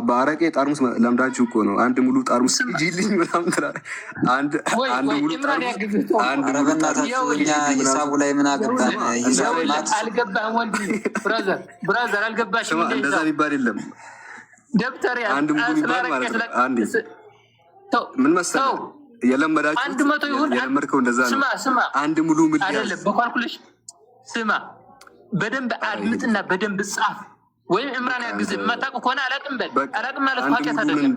በአረቄ ጠርሙስ ለምዳችሁ እኮ ነው። አንድ ሙሉ ጠርሙስ ጂልኝ ምናምን ትላለህ። አንድ ሙሉ ሂሳቡ ላይ ምን አገባን? አልገባህም ወንድሜ፣ ብራዘር አልገባሽም። እንደዛ የሚባል የለም። ደብተር አንድ ሙሉ የሚባል ማለት ነው። አንድ ምን መሰለህ የለመዳችሁ 100 ይሁን የለመድከው እንደዛ ነው። ስማ አንድ ሙሉ ምን አይደለም በኳልኩሌሽን ስማ፣ በደንብ አድምጥና በደንብ ጻፍ። ወይም እምራን ያግዝ የማታውቁ ከሆነ አላቅም በል። አላቅም ማለት ኃጢአት አይደለም።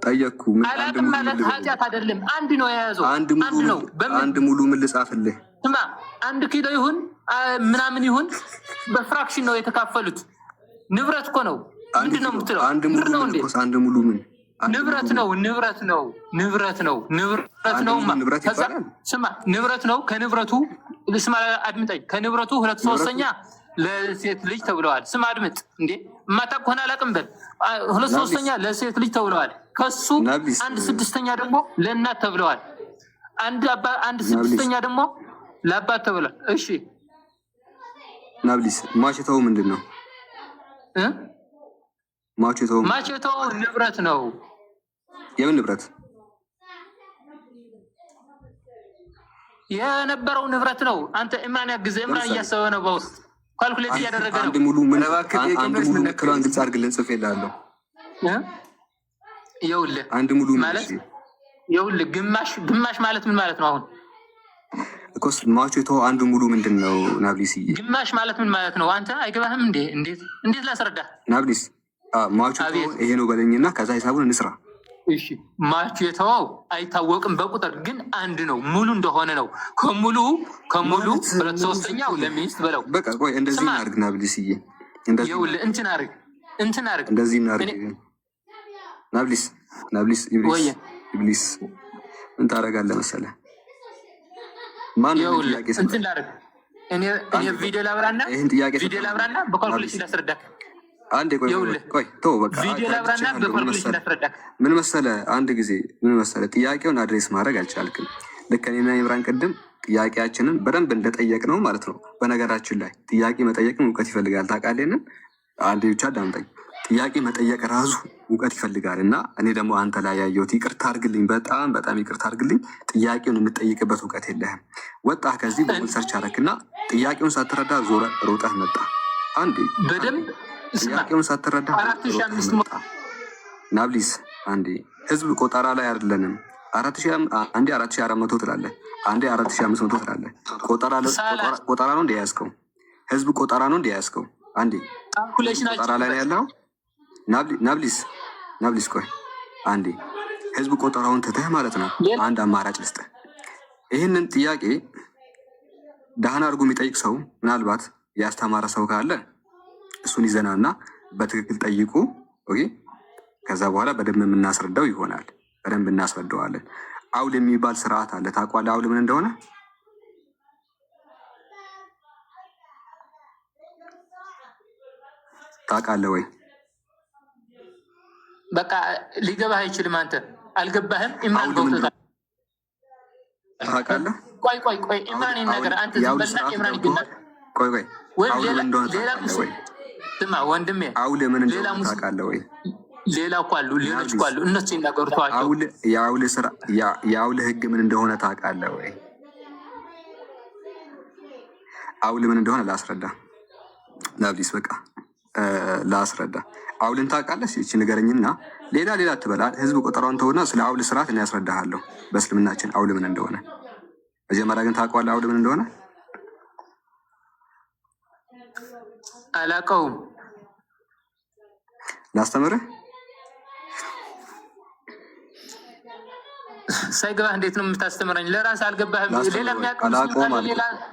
ጠየቅኩ አላቅም ማለት ኃጢአት አይደለም። አንድ ነው የያዘው፣ አንድ ነው። አንድ ሙሉ ምን ልጻፍልህ? ስማ 1 ኪሎ ይሁን ምናምን ይሁን በፍራክሽን ነው የተካፈሉት። ንብረት እኮ ነው። ምንድን ነው የምትለው? አንድ ሙሉ ምን ንብረት ነው። ስማ ንብረት ነው። ከንብረቱ ስማ አድምጠኝ። ከንብረቱ 2/3 ለሴት ልጅ ተብለዋል። ስማ አድምጥ። እንዴ የማታውቅ ከሆነ አላውቅም በል። 2/3 ለሴት ልጅ ተብለዋል። ከሱ 1/6 ደግሞ ለእናት ተብለዋል። 1/6 ደግሞ ለአባት ተብለዋል። እሺ ናብሊስ ማቸተው ምንድን ነው? ማቸተው ንብረት ነው። የምን ንብረት? የነበረው ንብረት ነው። አንተ ኢምራን ያግዘ ኢምራን እያሰበ ነው በውስጥ ካልኩሌት እያደረገ ነው። አንድ ሙሉ ምን ምክራን ግልጽ አድርግልን ጽፌልሃለሁ። ይኸውልህ አንድ ሙሉ ማለት ይኸውልህ ግማሽ ማለት ምን ማለት ነው? አሁን እኮስ ማቸተው አንድ ሙሉ ምንድን ነው ናብሊስ? ግማሽ ማለት ምን ማለት ነው? አንተ አይገባህም እንዴ? እንዴት ላስረዳ ናብሊስ? ማቸተው ይሄ ነው በለኝና ከዛ ሂሳቡን እንስራ። እሺ ማቸተው አይታወቅም በቁጥር ግን አንድ ነው። ሙሉ እንደሆነ ነው። ከሙሉ 2/3 ለሚስት በለው። በቃ ቆይ እንደዚህ እናድርግ ናብሊስዬ፣ እንደዚህ እንትን አድርግ እንደዚህ እናድርግ ናብሊስ ኢብሊስ ምን ታደርጋለህ መሰለህ? ማን ነው ጥያቄ እንትን ላድርግ እኔ ቪዲዮ ላብራና በካልኩሌሽን ላስረዳክ። አንዴ ቆይ ተው በቃ ምን መሰለህ፣ አንድ ጊዜ ምን መሰለህ ጥያቄውን አድሬስ ማድረግ አልቻልክም። ልክ እኔና ኢምራን ቅድም ጥያቄያችንን በደንብ እንደጠየቅ ነው ማለት ነው። በነገራችን ላይ ጥያቄ መጠየቅም እውቀት ይፈልጋል ታውቃለህ። አንዴ ብቻ ዳምጠኝ። ጥያቄ መጠየቅ ራሱ እውቀት ይፈልጋል እና እኔ ደግሞ አንተ ላይ ያየሁት ይቅርታ አድርግልኝ፣ በጣም ይቅርታ አድርግልኝ። ጥያቄውን የምጠይቅበት እውቀት የለህም። ወጣህ ከዚህ በጉል ሰርች አደረክና ጥያቄውን ሳትረዳ ዞረ ሮጠህ መጣ። አንዴ በደንብ ጥያቄውን ሳትረዳ ናብሊስ፣ አንዴ ህዝብ ቆጠራ ላይ አይደለንም። 4,400 ትላለህ፣ አንዴ 4,500 ትላለህ። ቆጠራ ነው እንደ ያዝከው? ህዝብ ቆጠራ ነው እንደ ያዝከው? አንዴ ቆጠራ ላይ ነው ያለው ናብሊስ ቆይ አንዴ ህዝብ ቆጠራውን ትተህ ማለት ነው። አንድ አማራጭ ልስጥህ። ይህንን ጥያቄ ደህና አድርጎ የሚጠይቅ ሰው ምናልባት ያስተማረ ሰው ካለ እሱን ይዘናና በትክክል ጠይቁ። ኦኬ ከዛ በኋላ በደንብ የምናስረዳው ይሆናል። በደንብ እናስረዳዋለን። አውል የሚባል ስርዓት አለ። ታውቃለህ አውል ምን እንደሆነ? ታውቃለህ ወይ? በቃ ሊገባህ አይችልም። አንተ አልገባህም። ኢምራን ገብቶታል። ታውቃለህ? ቆይ ኢምራን ይናገር። አንተ ዝም በልና ኢምራን ይገናል። ቆይ ወይ ሌላ ስማ ወንድሜ፣ አውል ምን እንደሆነ ታውቃለህ ወይ? ሌላ እኮ አሉ፣ ሌሎች እኮ አሉ። እነሱ ይናገሩታቸው። የአውል ህግ ምን እንደሆነ ታውቃለህ ወይ? አውል ምን እንደሆነ ላስረዳ ናብሊስ፣ በቃ ላስረዳ። አውልን ታውቃለህ? እቺ ንገረኝና ሌላ ትበላ። ህዝብ ቆጠራውን ተውና ስለ አውል ስርዓት እኔ ያስረዳሃለሁ በእስልምናችን አውል ምን እንደሆነ። መጀመሪያ ግን ታውቀዋለህ አውል ምን እንደሆነ? አላውቀውም። ላስተምርህ? ሳይገባህ እንዴት ነው የምታስተምረኝ? ለራስህ አልገባህም።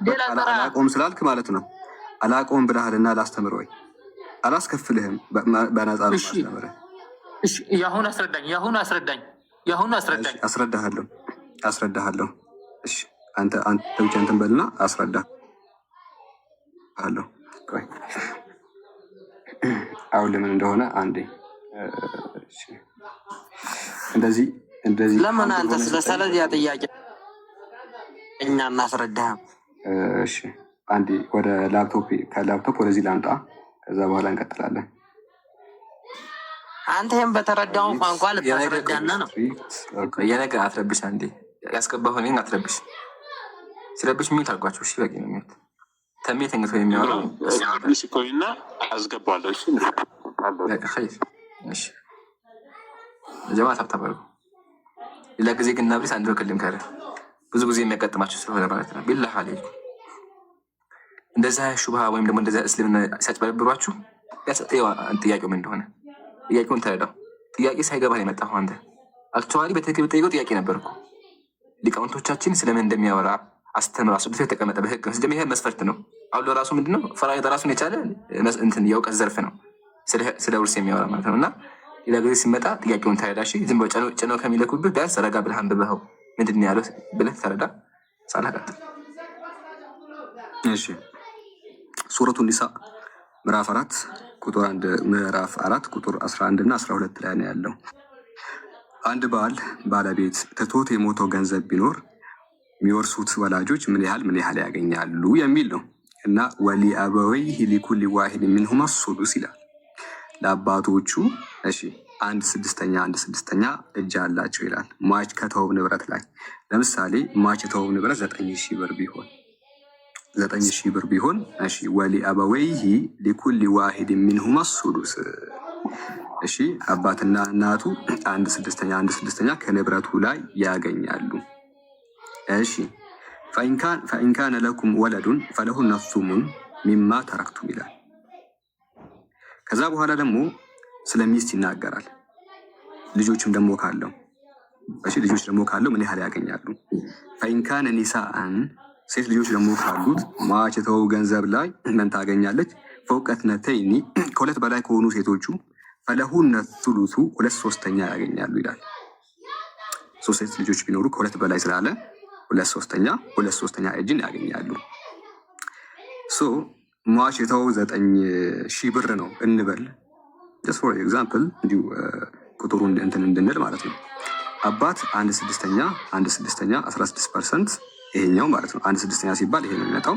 ሌላ አላውቀውም ስላልክ ማለት ነው። አላውቀውም ብለሃልና ላስተምር ወይ? አላስከፍልህም። በነፃ ነው ማስተምርህ። እሺ ያሁን አስረዳኝ። አስረዳሃለሁ። እሺ አንተ ብቻ እንትን በልና አስረዳሃለሁ። ቆይ አውል ምን እንደሆነ አንዴ እንደዚህ ለምን አንተ ስለዚያ ጥያቄ እኛ እናስረዳህም? እሺ አንዴ ወደ ከላፕቶፕ ወደዚህ ላምጣ፣ ከዛ በኋላ እንቀጥላለን። አንተ ይህም በተረዳው ቋንቋ ልታስረዳና ነው። የነገር አትረብሽ። አንዴ ያስገባህ ሆኔን አትረብሽ። ሲረብሽ ሚዩት አድርጓቸው። እሺ በቂ ነው። ሚዩት ተሜ ተኝቶ የሚያወራው ሲኮይና አስገባለሁ። እሺ ጀማ ታብታበሩ። ሌላ ጊዜ ግን ናብሪስ አንድ በክልም ካለ ብዙ ጊዜ የሚያጋጥማቸው ስለሆነ ማለት ነው። ቢላህ አለይኩም እንደዛ ሹብሃ ወይም ደግሞ እንደዛ እስልምና ሲያጭበረብሯችሁ ጥያቄው ምን እንደሆነ ጥያቄውን ተረዳው። ጥያቄ ሳይገባህ የመጣሁ አንተ አክቹዋሊ በትክክል ጠይቀው ጥያቄ ነበር እኮ ሊቃውንቶቻችን ስለምን እንደሚያወራ አስተምራ አስደፍ የተቀመጠ በህግ ነው። ስለዚህ ይሄ መስፈርት ነው። አሁን ለራሱ ምንድነው ፈራኢድ ራሱን የቻለ እንትን የእውቀት ዘርፍ ነው ስለ ውርስ የሚያወራ ማለት ነው። እና ሌላ ጊዜ ሲመጣ ጥያቄውን ተረዳሽ። ዝም ብለው ጭነው ከሚለኩብህ ቢያንስ ረጋ ብለህ አንብበኸው ምንድን ነው ያለው ብለህ ተረዳ። ሳላቀጥ እሺ ሱረቱ ኒሳ ምዕራፍ 4 ቁጥር 1 ምዕራፍ 4 ቁጥር 11 እና 12 ላይ ነው ያለው። አንድ ባለቤት ትቶት የሞተው ገንዘብ ቢኖር የሚወርሱት ወላጆች ምን ያህል ያገኛሉ የሚል ነው። እና ወሊአበወይሂ ሊኩሊ ዋሂድ ሚንሁማ ሱዱስ ይላል። ለአባቶቹ እሺ 1/6 እጅ አላቸው ይላል። ሟች ከተወው ንብረት ላይ ለምሳሌ ሟች የተወው ንብረት 9,000 ብር ቢሆን 9,000 ብር ቢሆን እሺ ወሊአበወይሂ ሊኩሊ ዋሂድ ሚንሁማ ሱዱስ እሺ አባትና እናቱ 1/6 ከንብረቱ ላይ ያገኛሉ። እሺ ፈኢንካነ ለኩም ወለዱን ፈለሁነ ሱሙን ሚማ ተረክቱም ይላል። ከዛ በኋላ ደግሞ ስለ ሚስት ይናገራል። ልጆችም ደግሞ ካለው እሺ ልጆች ደግሞ ካለው ምን ያህል ያገኛሉ? ፈኢንካነ ኒሳአን ሴት ልጆች ደግሞ ካሉት ሟች የተወው ገንዘብ ላይ ምን ታገኛለች? ፈውቀትነተይኒ ከሁለት በላይ ከሆኑ ሴቶቹ ፈለሁነ ሱሉሱ 2/3 ያገኛሉ ይላል። ሶስት ሴት ልጆች ቢኖሩ ከሁለት በላይ ስላለ 2/3 እጅን ያገኛሉ። ሶ ሟች የተወው 9,000 ብር ነው እንበል። ጀስት ፎር ኤግዛምፕል እንዲሁ ቁጥሩን እንትን እንድንል ማለት ነው። አባት 1/6 16% ይሄኛው ማለት ነው። 1/6 ሲባል ይሄ ነው የሚመጣው።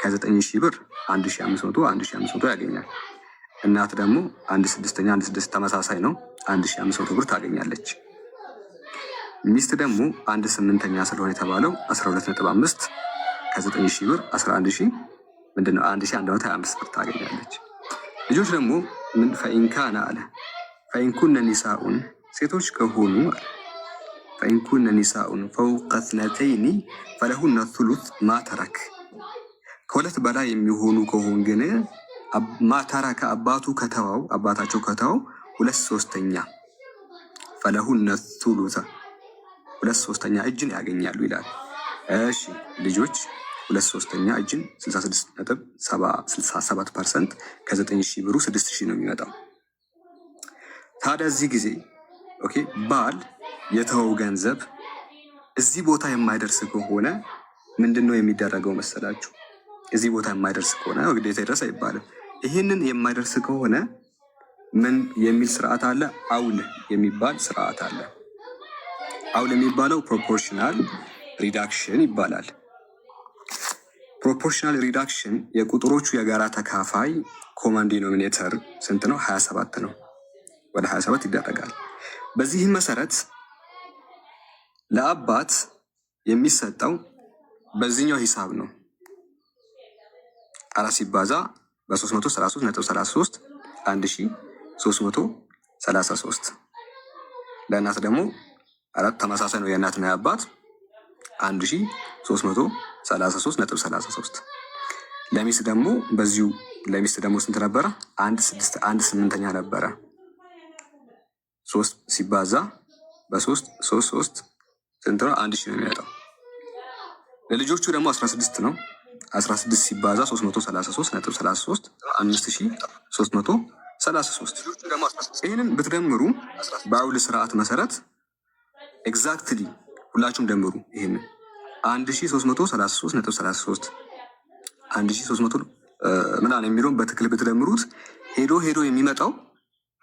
ከ9,000 ብር 1,500 ያገኛል። እናት ደግሞ 1/6 ተመሳሳይ ነው 1,500 ብር ታገኛለች። ሚስት ደግሞ 1/8 ስለሆነ የተባለው 12.5 ከ9,000 ብር 11,000 ምንድነው 1,125 ብር ታገኛለች። ልጆች ደግሞ ምን ፈኢንካና አለ ፈኢንኩነ ኒሳኡን ሴቶች ከሆኑ አለ ፈኢንኩነ ኒሳኡን ፈውቀትነተይኒ ፈለሁነ ሱሉስ ማተረክ ከሁለት በላይ የሚሆኑ ከሆን ግን ማተረከ አባታቸው ከተወው 2/3 ፈለሁነ ሱሉስ 2/3 እጅን ያገኛሉ ይላል። እሺ ልጆች 2/3 እጅን 66.67% ከ9,000 ብሩ 6,000 ነው የሚመጣው። ታዲያ እዚህ ጊዜ ኦኬ ባል የተወው ገንዘብ እዚህ ቦታ የማይደርስ ከሆነ ምንድን ነው የሚደረገው መሰላችሁ? እዚህ ቦታ የማይደርስ ከሆነ ግዴታ ይድረስ አይባልም። ይህንን የማይደርስ ከሆነ ምን የሚል ስርዓት አለ? አውል የሚባል ስርዓት አለ። አውል የሚባለው ፕሮፖርሽናል ሪዳክሽን ይባላል። ፕሮፖርሽናል ሪዳክሽን የቁጥሮቹ የጋራ ተካፋይ ኮመን ዲኖሚኔተር ስንት ነው? 27 ነው። ወደ 27 ይደረጋል። በዚህም መሰረት ለአባት የሚሰጠው በዚህኛው ሂሳብ ነው። 4 ሲባዛ በ333.33 1333። ለእናት ደግሞ 4 ተመሳሳይ ነው። የእናትና የአባት 1333.33። ለሚስት ደግሞ በዚሁ ለሚስት ደግሞ ስንት ነበረ? 1/8 ነበረ። 3 ሲባዛ በ3 ስንት ነው? 1,000 ነው የሚመጣው። ለልጆቹ ደግሞ 16 ነው። 16 ሲባዛ 333.33 5333። ይህንን ብትደምሩ በአውል ስርዓት መሰረት ኤግዛክትሊ ሁላችሁም ደምሩ። ይህንን 1333.33 1300 ምናምን የሚለውን በትክክል ብትደምሩት ሄዶ የሚመጣው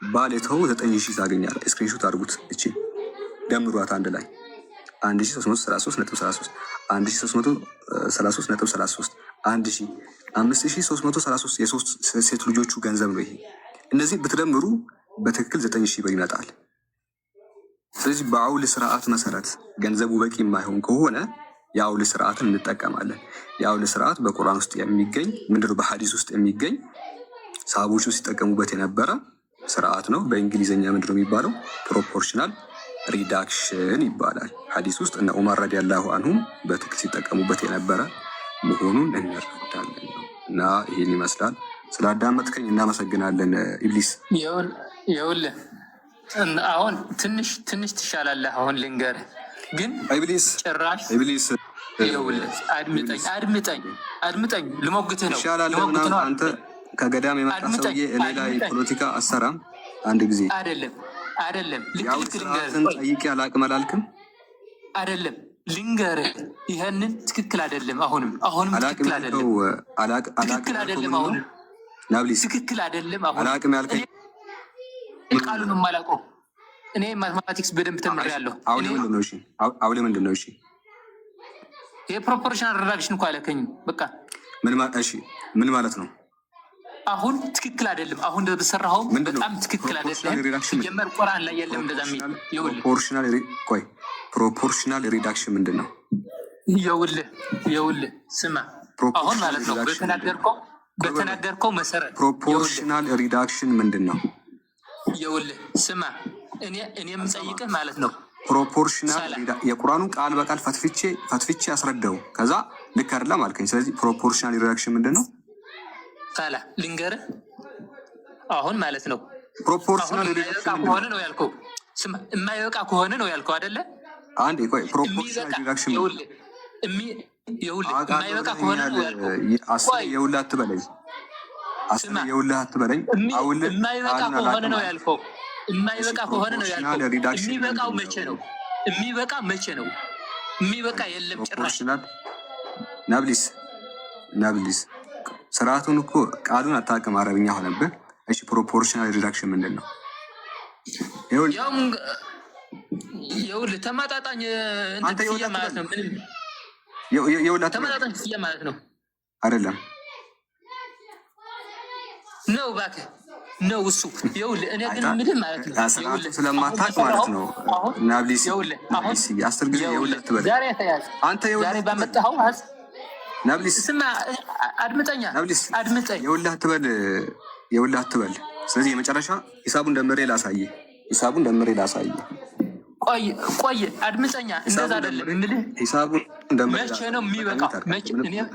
ባል የተወው 9,000 ታገኛለ። ስክሪንሾት አድርጉት። እቺ ደምሯት አንድ ላይ 1333.33 1333.33 5333 የሶስት ሴት ልጆቹ ገንዘብ ነው ይሄ። እነዚህ ብትደምሩ በትክክል 9,000 ብር ይመጣል። ስለዚህ በአውል ስርዓት መሰረት ገንዘቡ በቂ የማይሆን ከሆነ የአውል ስርዓትን እንጠቀማለን። የአውል ስርዓት በቁርአን ውስጥ የሚገኝ ምንድነው? በሐዲስ ውስጥ የሚገኝ ሰሃቦቹ ሲጠቀሙበት የነበረ ስርዓት ነው። በእንግሊዝኛ ምንድነው የሚባለው? ፕሮፖርሽናል ሪዳክሽን ይባላል። ሐዲስ ውስጥ እነ ዑመር ረዲየላሁ አንሁም በትክክል ሲጠቀሙበት የነበረ መሆኑን እንረዳለን ነው። እና ይህን ይመስላል። ስላዳመጥከኝ እናመሰግናለን ኢብሊስ። ይኸውልህ አሁን ትንሽ ትሻላለህ። አሁን ልንገርህ ግን ኢብሊስ ጭራሽ ኢብሊስ ይኸውልህ አድምጠኝ ልሞግትህ ነው። ትሻላለህ ምናምን አንተ ከገዳም የመጣ ሰውዬ እኔ ላይ ፖለቲካ አሰራም። አንድ ጊዜ አይደለም ልክ ልንገርህ ጠይቄ አላቅም አላልክም? አይደለም ልንገርህ፣ ይሄንን ትክክል አይደለም። አሁንም ትክክል አይደለም። ትክክል አይደለም። አሁንም ናብሊስ ትክክል አይደለም። አሁን አላቅም ያልከኝ ቃሉን የማላውቀው እኔ ማትማቲክስ በደንብ ተምሬያለሁ። አውሌ ምንድን ነው? እሺ አውሌ ምንድን ነው? እሺ የፕሮፖርሽናል ሪዳክሽን እኮ አለከኝም። በቃ ምን ማለት ነው? አሁን ትክክል አይደለም። አሁን በሰራኸው በጣም ትክክል አይደለም። ሲጀመር ቁርአን ላይ የለም እንደዛ የሚል። ፕሮፖርሽናል ሪዳክሽን ምንድን ነው? ይኸውልህ ስማ፣ አሁን ማለት ነው በተናገርከው መሰረት ፕሮፖርሽናል ሪዳክሽን ምንድን ነው? ይኸውልህ ስማ፣ እኔ የምጠይቅህ ማለት ነው ፕሮፖርሽናል የቁርአኑን ቃል በቃል ፈትፍቼ ያስረዳው ከዛ ልክ አይደለም አልከኝ። ስለዚህ ፕሮፖርሽናል ሪዳክሽን ምንድን ነው? ታላ ልንገርህ አሁን ማለት ነው ፕሮፖርሽናል ሪዳክሽን ከሆነ ነው ያልከው። ስማ የማይበቃ ከሆነ ነው ያልከው አይደለ? አንዴ ቆይ፣ ፕሮፖርሽናል ሪዳክሽን ይኸውልህ የማይበቃ ከሆነ ነው ያልከው። የውልህ አትበለኝ። የማይበቃ ከሆነ ነው ያልከው። የማይበቃ ከሆነ ነው ያልከው። የሚበቃው መቼ ነው? የሚበቃ መቼ ነው? የሚበቃ የለም ጭራሽ። ናብሊስ ስርዓቱን እኮ ቃሉን አታውቅም፣ አረብኛ ሆነብህ። እሺ ፕሮፖርሽናል ሪዳክሽን ምንድን ነው? ይኸውልህ ተመጣጣኝ ክፍያ ማለት ነው። ምንም ተመጣጣኝ ክፍያ ማለት ነው አይደለም ነው እባክህ ነው እሱ። ይኸውልህ እኔ ግን ምንም ማለት ነው ስርዓቱን ስለማታውቅ ማለት ነው። ናብሊስ አስር ጊዜ ይኸውልህ አትበል አንተ። ዛሬ ባመጣኸው ናብሊስ ስማ፣ አድምጠኝ። የውልህ አትበል። ስለዚህ የመጨረሻ ሂሳቡን ደምሬ ላሳየ። ቆይ አድምጠኛ። እንደዛ አይደለም የምልህ። ሂሳቡን ደምሬ መቼ ነው የሚበቃው?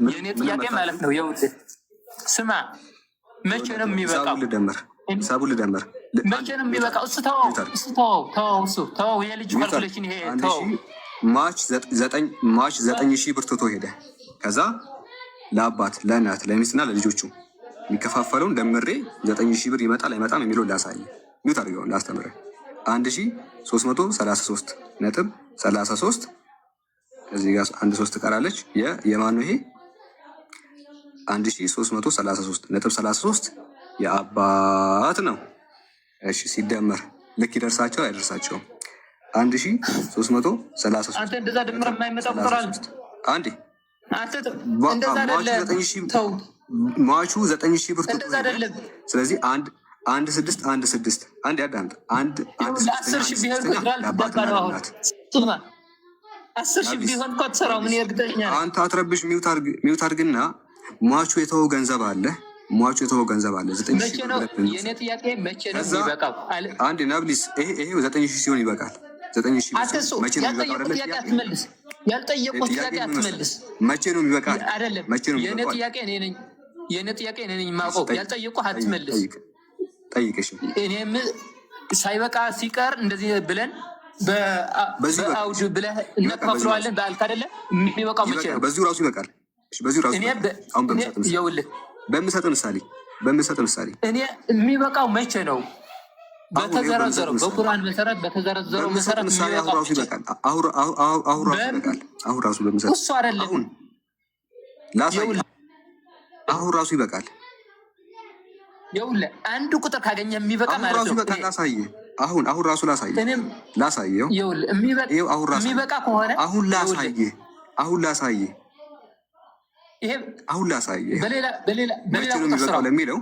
የእኔ ጥያቄ ማለት ነው። ይኸውልህ ስማ፣ መቼ ነው የሚበቃው? ሂሳቡን ልደምር። መቼ ነው የሚበቃው? እሱ ተወው። የልጅ ካልኩሌሽን ይሄ ተወው። ማች 9,000 ብር ትቶ ሄደ። ከዛ ለአባት ለእናት ለሚስትና ለልጆቹ የሚከፋፈለውን ደምሬ 9,000 ብር ይመጣል አይመጣም የሚለውን ላሳይ። ሚውት አድርገውን ላስተምረ 1333.33 እዚህ ጋር 1 ትቀራለች። የማን ነው ይሄ? 1333.33 የአባት ነው። እሺ ሲደመር ልክ ይደርሳቸው አይደርሳቸውም? 1333 አንተ እንደዛ ድምር የማይመጣ ቁጥር አለ። አንዴ ማቹ 9,000 ብር ትቶ ሄደ። ስለዚህ 1,6 አንድ ያዳምጥ። 10,000 ቢሆን ቢሆን እኮ አትሰራው። ምን እርግጠኛ ነኝ። አንተ አትረብሽ። ሚውት አድርግና ሟቹ የተወው ገንዘብ አለ። 9,000 ነው። የኔ ጥያቄ መቼ ነው የሚበቃው? አንድ ናብሊስ ይሄ 9,000 ሲሆን ይበቃል። 9,000 መቼ ነው የሚበቃው? ያልጠየቁት ጥያቄ አትመልስ። መቼ ነው የሚበቃል? አይደለም የኔ ጥያቄ እኔ ነኝ የማውቀው። ያልጠየቁህ አትመልስ። ጠይቅሽ እኔም ሳይበቃ ሲቀር እንደዚህ ብለን በአውድ ብለህ እናከፋፍለዋለን። በአልክ አይደለ? የሚበቃው መቼ ነው? በዚሁ ራሱ ይበቃል። በምሰጥ ምሳሌ እኔ የሚበቃው መቼ ነው? በተዘረዘረው በቁርአን መሰረት በተዘረዘረው መሰረት የሚበቃው ራሱ ይበቃል። አሁን ራሱ በምሰጥ እሱ አይደለም አሁን ራሱ ይበቃል። ይኸውልህ አንድ ቁጥር ካገኘ የሚበቃ ማለት ነው። ላሳየ አሁን ራሱ ላሳየው። ይኸውልህ የሚበቃ ከሆነ አሁን ላሳየ በሌላ መቼ ነው የሚበቃው ለሚለው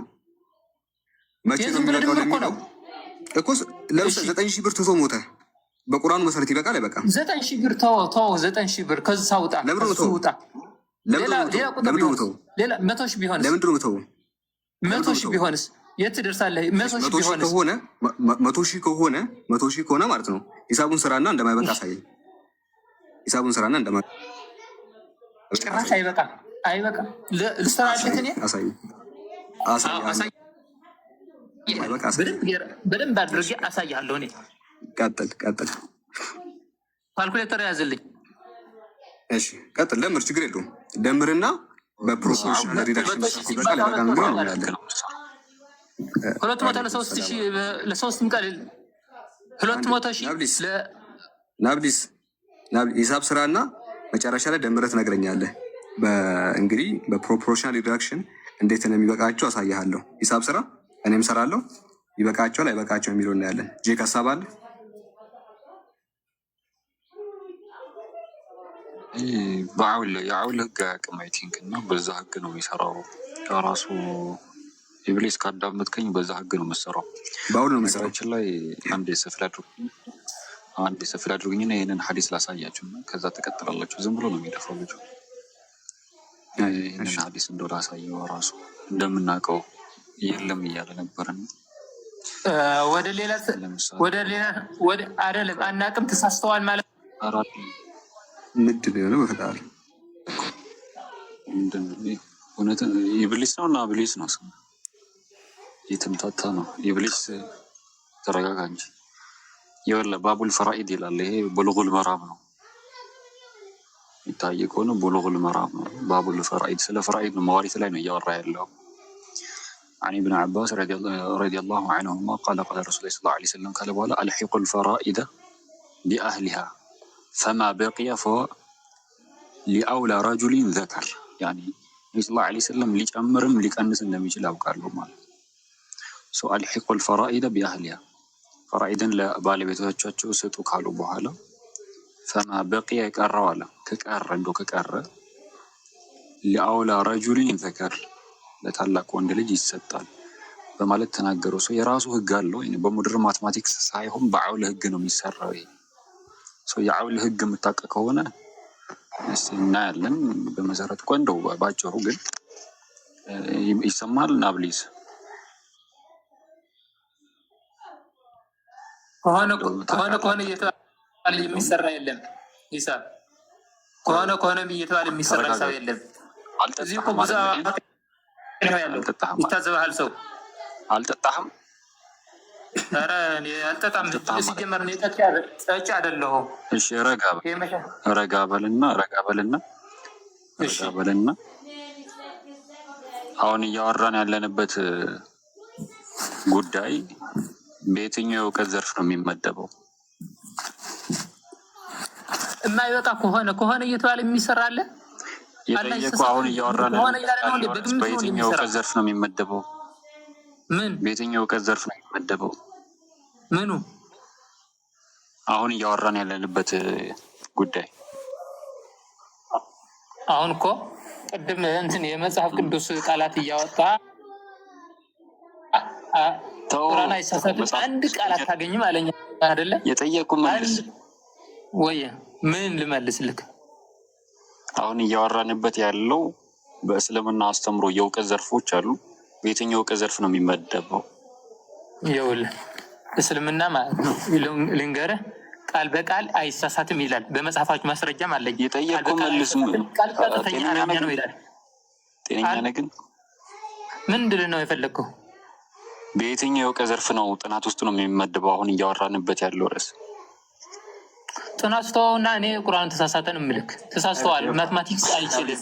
እኮ ለምሳሌ 9,000 ብር ትቶ ሞተ። በቁርአኑ መሰረት ይበቃል አይበቃም? 9,000 ብር ተው 9,000 ብር ከዛ ውጣ። ሌላ ቁጥር ሌላ 100,000 ቢሆንስ? ለምንድን ነው ተው? 100,000 ቢሆንስ የት ትደርሳለህ? 100,000 ቢሆንስ? 100,000 ከሆነ ማለት ነው ሂሳቡን ስራና እንደማይበቃ አሳየኝ። ሂሳቡን ስራና እንደማይበቃ ጭራሽ አይበቃም። ልስራለት እኔ አሳየኝ። በደንብ አድርጌ አሳያለሁ። እኔ ቀጥል። ካልኩሌተር ያዝልኝ። እሺ ቀጥል። ደምር፣ ችግር የለውም። ደምርና በፕሮፖርሽናል ሪዳክሽን ይበቃል ያበቃል ነው ያለን 200 ለ3,000 ለ3 ቀን 200,000 ናብሊስ ሂሳብ ስራና መጨረሻ ላይ ደምረህ ትነግረኛለህ። እንግዲህ በፕሮፖርሽናል ሪዳክሽን እንዴት ነው የሚበቃቸው አሳያለሁ። ሂሳብ ስራ እኔም ሰራለሁ። ይበቃቸዋል አይበቃቸው የሚለው እናያለን። ጄክ ሀሳብ አለ? የአውል ህግ አያውቅም አይ ቲንክ እና በዛ ህግ ነው የሚሰራው። ራሱ ኢብሊስ ካዳመጥከኝ በዛ ህግ ነው የምሰራው። በአውል ነው መሰራችን ላይ አንድ ሰፍል አድርጉኝና ይህንን ሀዲስ ላሳያችሁ እና ከዛ ተቀጥላላችሁ። ዝም ብሎ ነው የሚደፋው ልጁ። ይህንን ሀዲስ እንደው ላሳየው ራሱ እንደምናውቀው የለም እያለ ነበረን። ወደ ሌላ አይደለም አናውቅም ተሳስተዋል ማለት ምንድን ነው? በፈጣሪ እውነት ኢብሊስ ነው እና ኢብሊስ ነው ስም የተምታታ ነው። ኢብሊስ ተረጋጋ እንጂ ይኸውልህ ባቡል ፈራኢድ ይላል። ይሄ ቡሉጉል መራም ነው። ይታይ ከሆነ ቡሉጉል መራም ነው። ባቡል ፈራኢድ ስለ ፈራኢድ ነው፣ መዋሪት ላይ ነው እያወራ ያለው። عن ابن عباس رضي الله عنهما قال قال رسول الله صلى الله عليه وسلم قال بولا الحق الفرائد بأهلها فما بقي فهو لأولى رجل ذكر يعني صلى الله عليه وسلم ሊጨምርም ሊቀንስም እንደሚችል ያውቃሉ ማለት ሰው الحق الفرائد بأهلها ፈራኢድን ለባለቤቶቻቸው ስጡ ካሉ በኋላ فما بقي የቀረው አለ ከቀረ لأولى رجل ذكر ለታላቅ ወንድ ልጅ ይሰጣል በማለት ተናገረው። ሰው የራሱ ህግ አለው። በሙድር ማትማቲክስ ሳይሆን በአውል ህግ ነው የሚሰራው። ሰው የአውል ህግ የምታውቅ ከሆነ እስቲ እናያለን። በመሰረቱ እንደው ባጭሩ ግን ይሰማል። ናብሊስ ከሆነ እየተባለ የሚሰራ የለም። ሂሳብ ከሆነ እየተባለ የሚሰራ ሂሳብ የለም። እዚህ እኮ ብዙ ይታዘብሃል ሰው። አልጠጣህም? ኧረ እኔ አልጠጣም። ሲጀመር እኔ ጠጪ አይደለሁም። እሺ ረጋ በልና አሁን እያወራን ያለንበት ጉዳይ በየትኛው የእውቀት ዘርፍ ነው የሚመደበው? የማይበቃ ከሆነ እየተባለ የሚሰራ አለ። የጠየቁ አሁን እያወራን በየትኛው እውቀት ዘርፍ ነው የሚመደበው? ምን በየትኛው እውቀት ዘርፍ ነው የሚመደበው? ምኑ አሁን እያወራን ያለንበት ጉዳይ? አሁን እኮ ቅድም የመጽሐፍ ቅዱስ ቃላት እያወጣ ቁርአን አይሳሳትም አንድ ቃል አታገኝም አለኝ አይደለ? የጠየቁ መልስ ወይ ምን ልመልስልክ? አሁን እያወራንበት ያለው በእስልምና አስተምሮ የእውቀት ዘርፎች አሉ። በየትኛው እውቀት ዘርፍ ነው የሚመደበው? ይኸውልህ እስልምና ማለት ነው ልንገርህ፣ ቃል በቃል አይሳሳትም ይላል። በመጽሐፋችሁ ማስረጃም አለኝ። የጠየቁ መልስ ቃል ቀጥተኛ አረብኛ ነው ይላል። ጤነኛ ነህ ግን? ምንድን ነው የፈለግከው? በየትኛው የእውቀት ዘርፍ ነው ጥናት ውስጥ ነው የሚመደበው? አሁን እያወራንበት ያለው ርዕስ ጥናት ተወውና እኔ ቁርአን ተሳሳተን ምልክ ተሳስተዋል። ማትማቲክስ አይችልም